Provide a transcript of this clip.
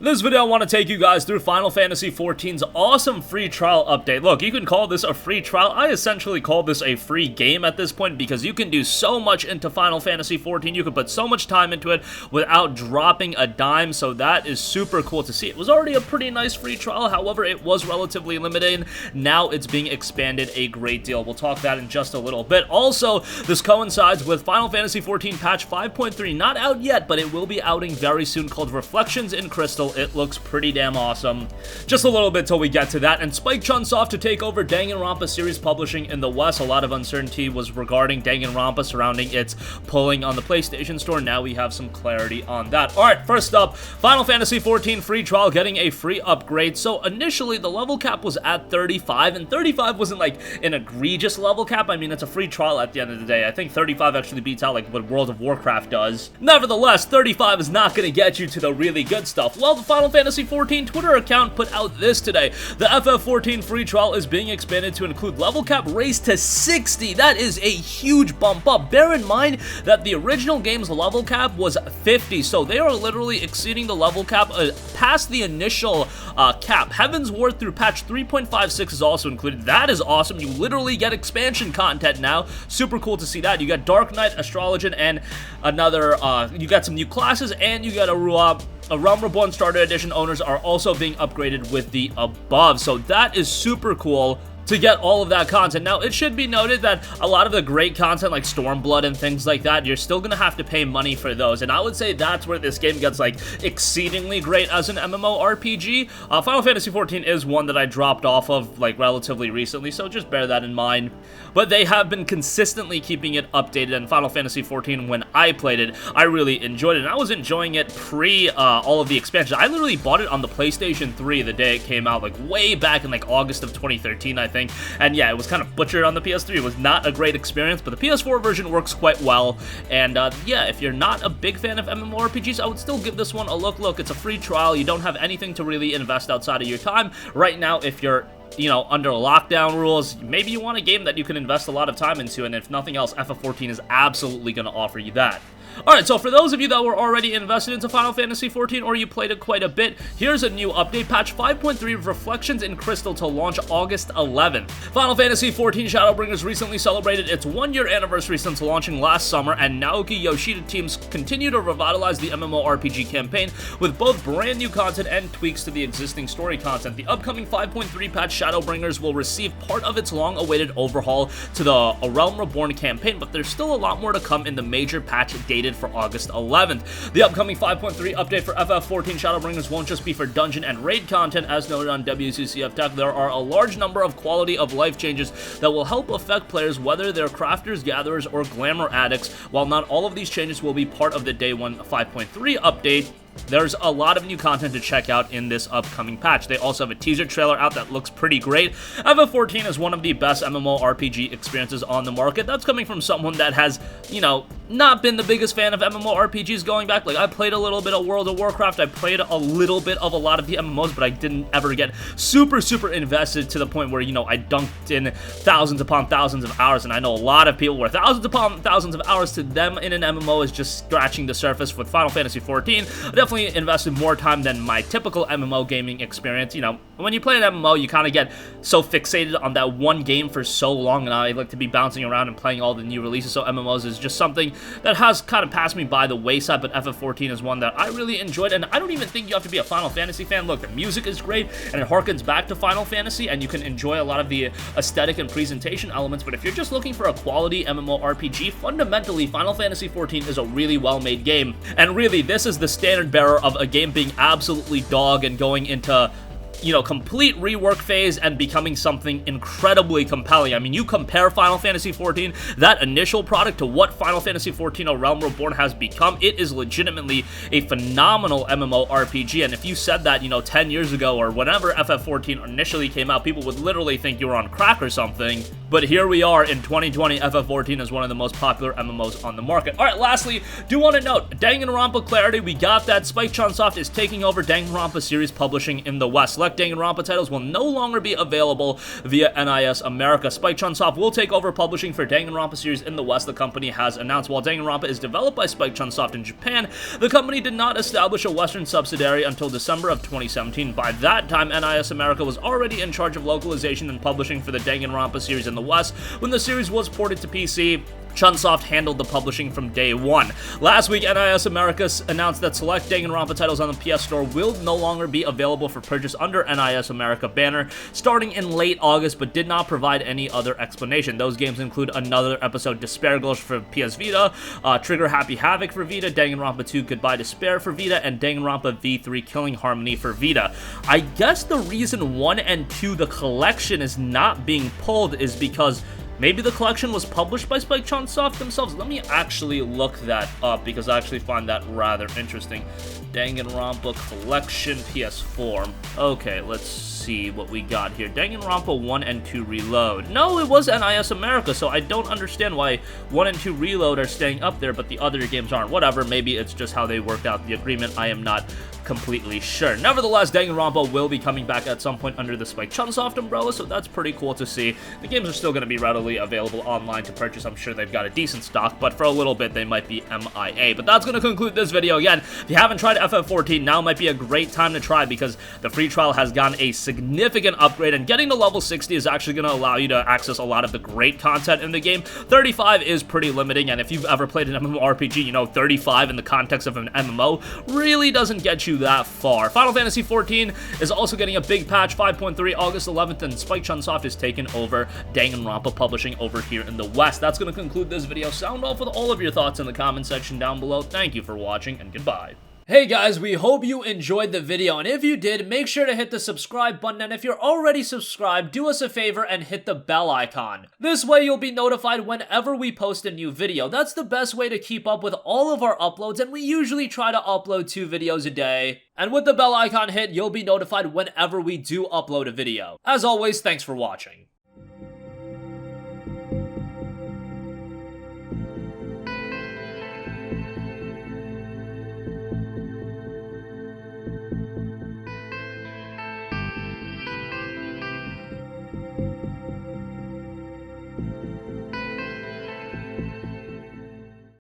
In this video, I want to take you guys through Final Fantasy XIV's awesome free trial update. Look, you can call this a free trial. I essentially call this a free game at this point because you can do so much into Final Fantasy XIV. You can put so much time into it without dropping a dime, so that is super cool to see. It was already a pretty nice free trial, however, it was relatively limited. Now it's being expanded a great deal. We'll talk that in just a little bit. Also, this coincides with Final Fantasy XIV patch 5.3, not out yet, but it will be outing very soon, called Reflections in Crystal. It looks pretty damn awesome. Just a little bit till we get to that. And Spike Chunsoft to take over Danganronpa series publishing in the West. A lot of uncertainty was regarding Danganronpa surrounding its pulling on the PlayStation Store. Now we have some clarity on that. Alright, first up, Final Fantasy XIV free trial getting a free upgrade. So initially the level cap was at 35, and 35 wasn't like an egregious level cap. I mean, it's a free trial at the end of the day. I think 35 actually beats out like what World of Warcraft does. Nevertheless, 35 is not going to get you to the really good stuff. Well, the Final Fantasy XIV Twitter account put out this today. The FF14 free trial is being expanded to include level cap raised to 60. That is a huge bump up. Bear in mind that the original game's level cap was 50, so they are literally exceeding the level cap past the initial cap. Heaven's Ward through patch 3.56 is also included. That is awesome. You literally get expansion content now. Super cool to see that. You got Dark Knight, Astrologian, and another, you got some new classes, and you got a Realm Reborn Starter Edition owners are also being upgraded with the above, so that is super cool to get all of that content. Now, it should be noted that a lot of the great content like Stormblood and things like that, you're still gonna have to pay money for those, and I would say that's where this game gets like exceedingly great as an MMORPG. Final Fantasy XIV is one that I dropped off of like relatively recently, so just bear that in mind. But they have been consistently keeping it updated, and Final Fantasy XIV, when I played it, I really enjoyed it, and I was enjoying it pre all of the expansions. I literally bought it on the PlayStation 3 the day it came out, like way back in like August of 2013, I think. And yeah, it was kind of butchered on the PS3. It was not a great experience, but the PS4 version works quite well. And yeah, if you're not a big fan of MMORPGs, I would still give this one a look. Look, it's a free trial. You don't have anything to really invest outside of your time. Right now, if you're under lockdown rules, maybe you want a game that you can invest a lot of time into, and if nothing else, FF14 is absolutely going to offer you that. Alright, so for those of you that were already invested into Final Fantasy XIV or you played it quite a bit, here's a new update, patch 5.3 of Reflections in Crystal to launch August 11th. Final Fantasy XIV Shadowbringers recently celebrated its 1-year anniversary since launching last summer, and Naoki Yoshida teams continue to revitalize the MMORPG campaign with both brand new content and tweaks to the existing story content. The upcoming 5.3 patch Shadowbringers will receive part of its long-awaited overhaul to the Realm Reborn campaign, but there's still a lot more to come in the major patch dated for August 11th. The upcoming 5.3 update for FF14 Shadowbringers won't just be for dungeon and raid content. As noted on WCCF Tech, there are a large number of quality of life changes that will help affect players, whether they're crafters, gatherers, or glamour addicts. While not all of these changes will be part of the Day 1 5.3 update, there's a lot of new content to check out in this upcoming patch. They also have a teaser trailer out that looks pretty great. FF14 is one of the best MMORPG experiences on the market. That's coming from someone that has, not been the biggest fan of MMORPGs going back. Like, I played a little bit of World of Warcraft, I played a little bit of a lot of the MMOs, but I didn't ever get super invested to the point where, I dunked in thousands upon thousands of hours, and I know a lot of people where thousands upon thousands of hours to them in an MMO is just scratching the surface. With Final Fantasy XIV, I definitely invested more time than my typical MMO gaming experience. When you play an MMO, you kind of get so fixated on that one game for so long, and I like to be bouncing around and playing all the new releases, so MMOs is just something that has kind of passed me by the wayside, but FF14 is one that I really enjoyed, and I don't even think you have to be a Final Fantasy fan. Look, the music is great, and it harkens back to Final Fantasy, and you can enjoy a lot of the aesthetic and presentation elements, but if you're just looking for a quality MMORPG, fundamentally, Final Fantasy XIV is a really well-made game, and really, this is the standard bearer of a game being absolutely dog and going into complete rework phase and becoming something incredibly compelling. I mean, you compare Final Fantasy XIV, that initial product, to what Final Fantasy XIV Realm Reborn has become, it is legitimately a phenomenal MMORPG, and if you said that, 10 years ago or whenever FF14 initially came out, people would literally think you were on crack or something. But here we are in 2020, FF14 is one of the most popular MMOs on the market. Alright, lastly, do want to note, Danganronpa clarity, we got that. Spike Chunsoft is taking over Danganronpa series publishing in the West. Select Danganronpa titles will no longer be available via NIS America. Spike Chunsoft will take over publishing for Danganronpa series in the West, the company has announced. While Danganronpa is developed by Spike Chunsoft in Japan, the company did not establish a Western subsidiary until December of 2017. By that time, NIS America was already in charge of localization and publishing for the Danganronpa series in the West. When the series was ported to PC, Chunsoft handled the publishing from day one. Last week, NIS America announced that select Danganronpa titles on the PS4 will no longer be available for purchase under NIS America banner starting in late August, but did not provide any other explanation. Those games include another episode Despair Ghost for PS Vita, Trigger Happy Havoc for Vita, Danganronpa 2 Goodbye Despair for Vita, and Danganronpa V3 Killing Harmony for Vita. I guess the reason 1 and 2, the collection, is not being pulled is because maybe the collection was published by Spike Chunsoft themselves. Let me actually look that up because I actually find that rather interesting. Danganronpa collection PS4. Okay, let's see what we got here. Danganronpa 1 and 2 Reload. No, it was NIS America, so I don't understand why 1 and 2 Reload are staying up there, but the other games aren't. Whatever, maybe it's just how they worked out the agreement. I am not completely sure. Nevertheless, Danganronpa will be coming back at some point under the Spike Chunsoft umbrella, so that's pretty cool to see. The games are still going to be readily available online to purchase. I'm sure they've got a decent stock, but for a little bit, they might be MIA. But that's going to conclude this video. Again, if you haven't tried FF14, now might be a great time to try because the free trial has gotten a significant upgrade, and getting to level 60 is actually going to allow you to access a lot of the great content in the game. 35 is pretty limiting, and if you've ever played an MMORPG, you know 35 in the context of an MMO really doesn't get you that far. Final Fantasy XIV is also getting a big patch, 5.3, August 11th, and Spike Chunsoft is taking over Danganronpa publishing over here in the West. That's going to conclude this video. Sound off with all of your thoughts in the comment section down below. Thank you for watching, and goodbye. Hey guys, we hope you enjoyed the video, and if you did, make sure to hit the subscribe button, and if you're already subscribed, do us a favor and hit the bell icon. This way you'll be notified whenever we post a new video. That's the best way to keep up with all of our uploads, and we usually try to upload 2 videos a day. And with the bell icon hit, you'll be notified whenever we do upload a video. As always, thanks for watching.